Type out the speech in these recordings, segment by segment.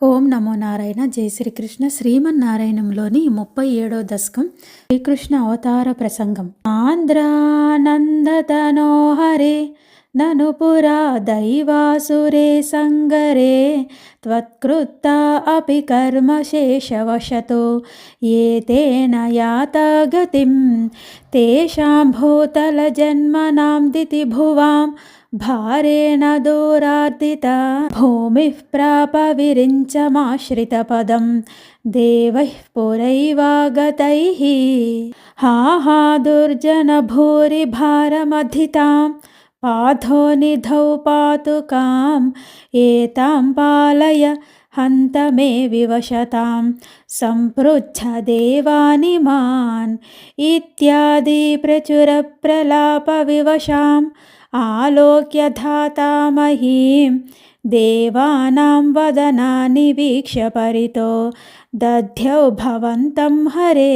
ఓం నమో నారాయణ. జై శ్రీకృష్ణ. శ్రీమన్నారాయణంలోని 37వ దశకం శ్రీకృష్ణ అవతార ప్రసంగం. ఆంధ్రానందతనో హరే నను పురా దైవాసురే సంగరే త్వత్కృత్తా అపి కర్మశేషవశతో ఏతేన యాతా గతిం తేషాం భూతల జన్మనాం దితి భువాం భారేణ దూరార్దితా భూమిః ప్రాప విరించమాశ్రితపదం దేవైః పురైవాగతైః హా హా దుర్జన భూరి భారమధితాం పాథో నిధౌ పాతుకాం ఏతాం పాలయ హంత మే వివశతాం సంపృచ్ఛ దేవాని మాన్ ఇత్యాది ప్రచుర ప్రలాప వివశాం ఆలోక్య ధాతామహీం దేవానాం వదనాని వీక్ష్య పరితో దధ్యౌ భవంతం హరే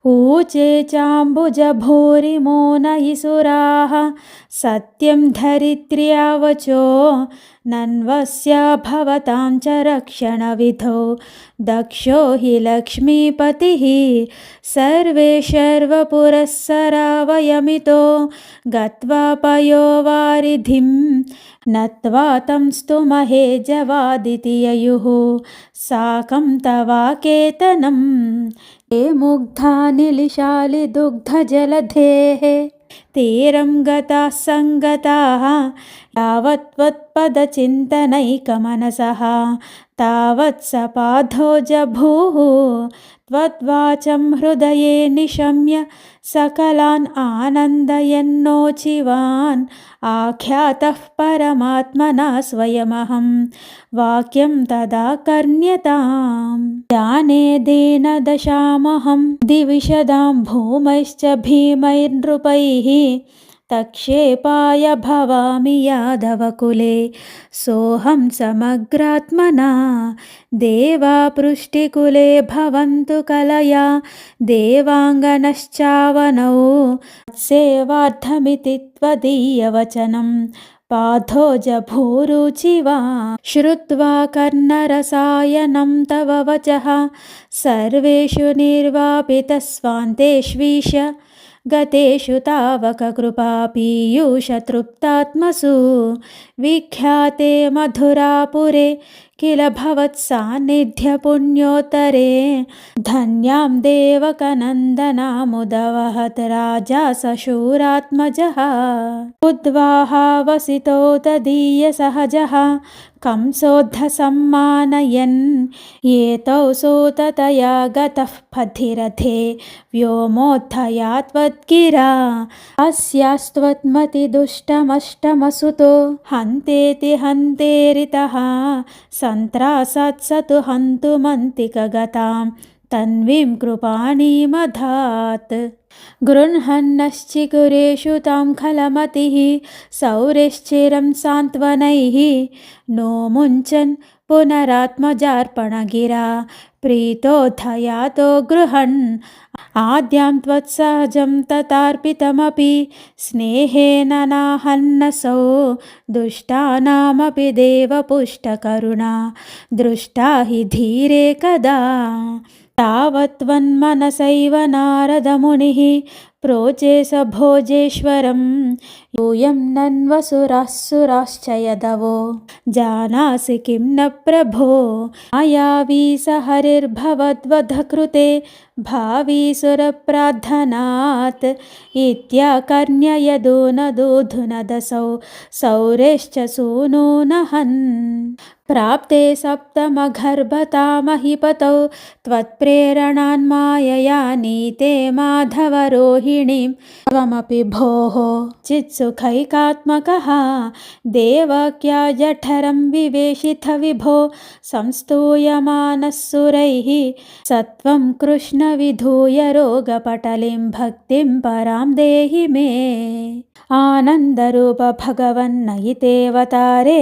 ఊచే చాంబుజ భూరిమోనయిసురాః సత్యం ధరిత్ర్యావచో నన్వస్య భవతాం చ రక్షణ విధౌ దక్షో హి లక్ష్మీపతిః సర్వే శర్వపురస్సరా వయమితో గత్వా పయోవారిధిం నత్వా తం స్తుమహే జవాదితి యయుః సాకం తవాకేతనం ఏ ముగ్ధా నిలిశాలి దుగ్ధ జలధేః తీరం గతాః సంగతాః యావత్త్వత్పదచింతనైకమనసః తావత్ సపాధో జభూః త్వద్వాచం హృదయే నిశమ్య సకలాన్ ఆనందయన్నోచివాన్ ఆఖ్యాతః పరమాత్మనా స్వయమహం వాక్యం తదా కర్ణ్యతాం ధ్యానేదేన దశామహం దివిశదాం భూమైశ్చ భీమైర్నృపైః తక్షేపాయ భవామి యాదవకులే సోహం సమగ్రాత్మనా దేవా పృష్టికులే భవంతు కలయా దేవాంగనశ్చావనౌ సేవార్థమితి త్వదీయవచనం పాథో జభూరుచివా శ్రుత్వా కర్ణరసాయనం తవ వచః సర్వేషు నిర్వాపితస్వాంతేష్వీశ గతేషు తావక కృపా పీయూషతృప్తాత్మసు విఖ్యాతే మధురాపురే కిల భవత్సాన్నిధ్య పుణ్యోత్తరే ధన్యాం దేవకనందనాముదవహత్ రాజా సశూరాత్మజః ఉద్వాహా వసితో తదీయ సహజః కంసోద్ధ సమ్మానయన్ ఏతౌ సూతతయా గతః పథిరథే వ్యోమోద్ధయాత్వద్గిరా అస్యాస్త్వత్మతి దుష్టమష్టమసుతో హంతేతి హంతేరితః సంత్రాసాత్ సతు హంతుమంతికగతాం తన్వీం కృపాణీమధాత్ గృహన్నశ్చికురేషు తాం ఖలమతిః సౌరిశ్చిరం సాంత్వనైః నో ముంచన్ పునరాత్మజార్పణగిరా ప్రీతోద్ధయాతో గృహన్ ఆద్యాం త్వత్సహజం తతార్పితమపి స్నేహేన నాహన్నసౌ దుష్టానామపి దేవపుష్టకరుణా దృష్టా హి ధీరే కదా తావత్వన్మనసైవ నారదమునిః ప్రోచే స భోజేశ్వరం యూయం నన్వసురాస్సురాశ్చ యదవో జానాసి కిం న ప్రభో మాయావీ స హరిర్భవద్వధకృతే భావీసురప్రార్థనాత్ ఇత్యాకర్ణ్యయదూనదూధునదసౌ సౌరేశ్చ సూనూనహన్ ప్రాప్తే సప్తమగర్భతామహిపతౌ త్వత్ప్రేరణాన్మాయయా నీతే మాధవరోహిణీం త్వమపి భోః చిత్సుఖైకాత్మకః దేవక్యా జఠరం వివేశిత విభో సంస్తూయమానः సురైః సత్వం కృష్ణ విధూయ రోగపటలిం భక్తిం పరాం దేహి మే ఆనందరూప భగవన్నయితేవతారే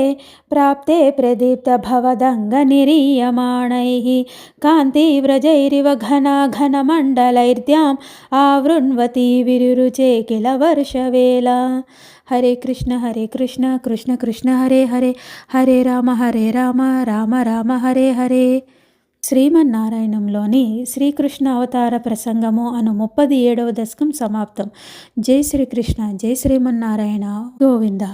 ప్రాప్తే ప్రదీప్త భవదంగనిరీయమాణైః కాంతివ్రజైరివ ఘనాఘనమండలైర్ద్యాం ఆవృణ్వతి పార్వతీ విరురుచే కిల వర్షవేళ. హరే కృష్ణ కృష్ణ కృష్ణ హరే హరే, హరే రామ రామ రామ హరే హరే. శ్రీమన్నారాయణంలోని శ్రీకృష్ణ అవతార ప్రసంగము అను 37వ దశకం సమాప్తం. జై శ్రీకృష్ణ, జై శ్రీమన్నారాయణ, గోవింద.